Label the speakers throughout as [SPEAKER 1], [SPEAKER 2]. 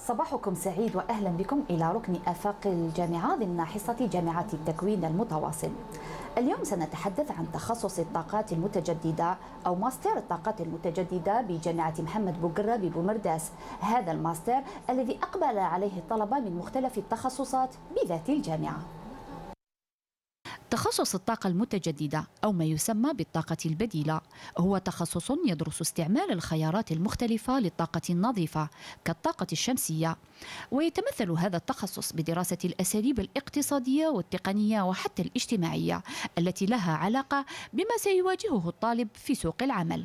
[SPEAKER 1] صباحكم سعيد وأهلا بكم إلى ركن آفاق الجامعة ضمن حصة جامعة التكوين المتواصل. اليوم سنتحدث عن تخصص الطاقات المتجددة أو ماستر الطاقات المتجددة بجامعة محمد بوقرة ببومرداس. هذا الماستر الذي أقبل عليه الطلبة من مختلف التخصصات بذات الجامعة. تخصص الطاقة المتجددة أو ما يسمى بالطاقة البديلة هو تخصص يدرس استعمال الخيارات المختلفة للطاقة النظيفة كالطاقة الشمسية، ويتمثل هذا التخصص بدراسة الأساليب الاقتصادية والتقنية وحتى الاجتماعية التي لها علاقة بما سيواجهه الطالب في سوق العمل.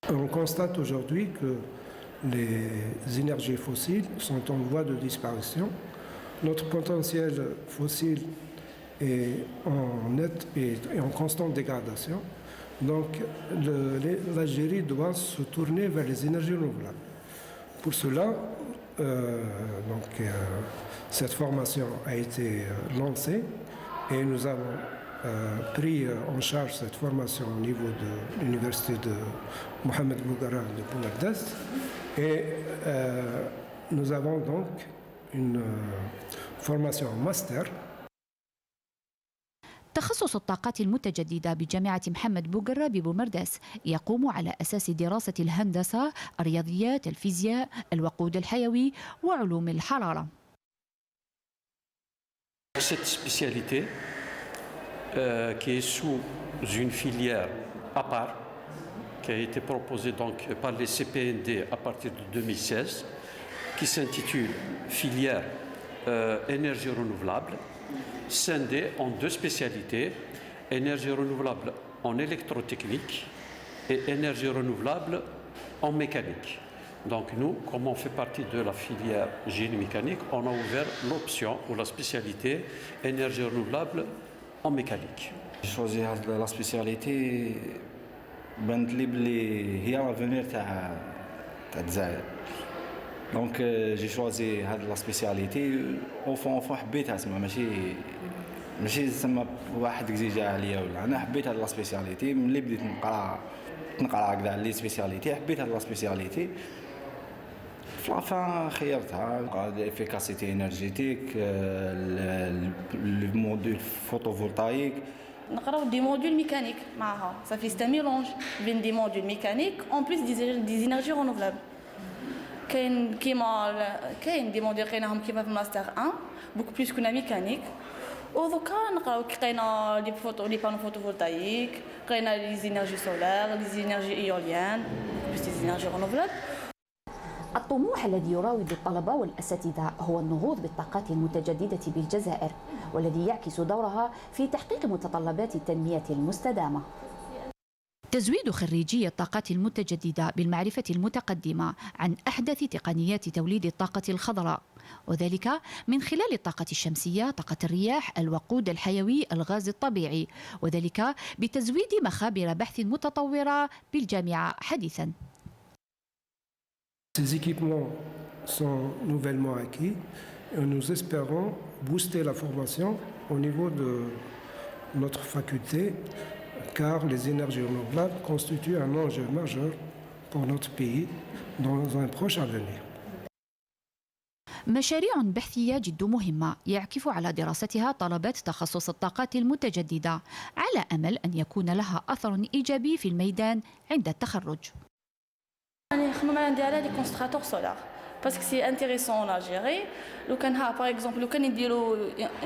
[SPEAKER 2] On constate aujourd'hui que les énergies fossiles sont en voie de disparition. Notre potentiel fossile est en nette et en constante dégradation. Donc l'Algérie doit se tourner vers les énergies renouvelables. Pour cela, cette formation a été lancée et nous avons pris en charge cette formation au niveau de l'université de Mohamed Bouguera de Boumerdès et nous avons donc une formation master.
[SPEAKER 1] تخصص الطاقات المتجددة بجامعة محمد بوقرة ببومرداس يقوم على أساس دراسة الهندسة، الرياضيات، الفيزياء، الوقود الحيوي وعلوم الحرارة.
[SPEAKER 3] Cette spécialité qui est sous une filière à part, qui a été proposée donc par les CPND à partir de 2016, qui s'intitule filière énergie renouvelable, scindée en deux spécialités, énergie renouvelable en électrotechnique et énergie renouvelable en mécanique. Donc nous, comme on fait partie de la filière génie mécanique, on a ouvert l'option ou la spécialité énergie renouvelable en mécanique.
[SPEAKER 4] J'ai choisi la spécialité بانت لي بلي هي لافونير تاع الجزائر. دونك جي شوازي هاد لا سبيسياليتي اونفون حبيتها تسمى ماشي تسمى واحد اكزيجا عليا ولا انا حبيت هاد لا سبيسياليتي ملي بديت نقرا كاع لي سبيسياليتي حبيت هاد لا سبيسياليتي في لافان خيرتها الافيكاسيتي انرجيتيك الموديل فوتوفولتايك
[SPEAKER 5] نقراو دي موديل ميكانيك معها صافي ستا ميلونج بين دي موديل ميكانيك اون بليس دي انرجي رونوفلابل كاين دي موديل قريناهم كيما في الماستر 1 بوك بليس كنا ميكانيك ودوكا نقراو قرينا لي بانو فوتوفولتايك قرينا لي زينيرجي سولار لي زينيرجي ايوليان بليس دي زينيرجي رونوفلابل.
[SPEAKER 1] الطموح الذي يراود الطلبة والأساتذة هو النهوض بالطاقات المتجددة بالجزائر، والذي يعكس دورها في تحقيق متطلبات التنمية المستدامة. تزويد خريجي الطاقات المتجددة بالمعرفة المتقدمة عن أحدث تقنيات توليد الطاقة الخضراء، وذلك من خلال الطاقة الشمسية، طاقة الرياح، الوقود الحيوي، الغاز الطبيعي، وذلك بتزويد مخابر بحث متطورة بالجامعة حديثاً.
[SPEAKER 2] Ces équipements sont nouvellement acquis et nous espérons booster la formation au niveau de notre faculté car les énergies renouvelables constituent un enjeu majeur pour notre pays dans un proche avenir.
[SPEAKER 1] مشاريع بحثية جد مهمة يعكف على دراستها طلبات تخصص الطاقات المتجددة على أمل أن يكون لها أثر إيجابي في الميدان عند التخرج.
[SPEAKER 5] أنا خمم عندي على لي كونستراتور سولار باسكو سي انتريسون لا جيري. لو كان باغ اكزومبل لو كان يديروا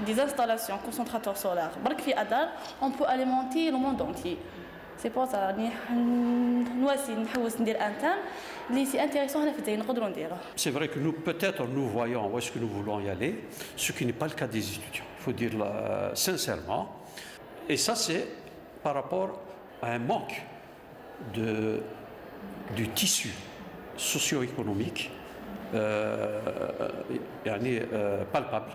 [SPEAKER 5] دي انستالاسيون كونسونطراتور سولار برك في ادار اون بو اليمونتي لو موند اونتي. سي بور سا راني نواسي نحوس ندير انتان اللي سي انتريسون هنا في الجزائر نقدروا نديروه.
[SPEAKER 3] C'est vrai que nous peut-être nous voyons où est-ce que nous voulons y aller, ce qui n'est pas le cas des étudiants. Il faut dire sincèrement. Et ça c'est par rapport à un manque du tissu socio-économique palpable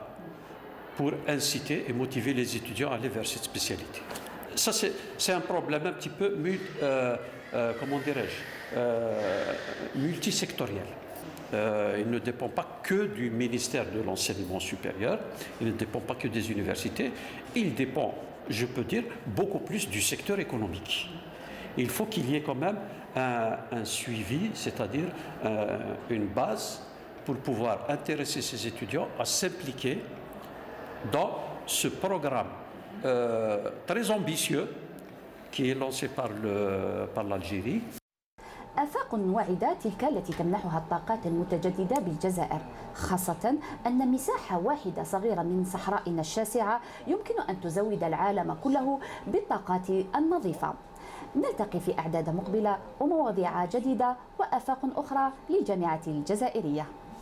[SPEAKER 3] pour inciter et motiver les étudiants à aller vers cette spécialité. Ça c'est un problème un petit peu comment dirais-je multisectoriel. Il ne dépend pas que du ministère de l'enseignement supérieur, il ne dépend pas que des universités, il dépend, je peux dire, beaucoup plus du secteur économique. Il faut qu'il y ait quand même un suivi, c'est-à-dire une base pour pouvoir intéresser ces étudiants à s'impliquer dans ce programme très ambitieux qui est lancé par l'Algérie.
[SPEAKER 1] آفاق واعدة تلك التي تمنحها الطاقات المتجددة بالجزائر، خاصة أن مساحة واحدة صغيرة من صحرائنا الشاسعة يمكن أن تزود العالم كله بالطاقات النظيفة. نلتقي في أعداد مقبلة ومواضيع جديدة وآفاق أخرى للجامعة الجزائرية.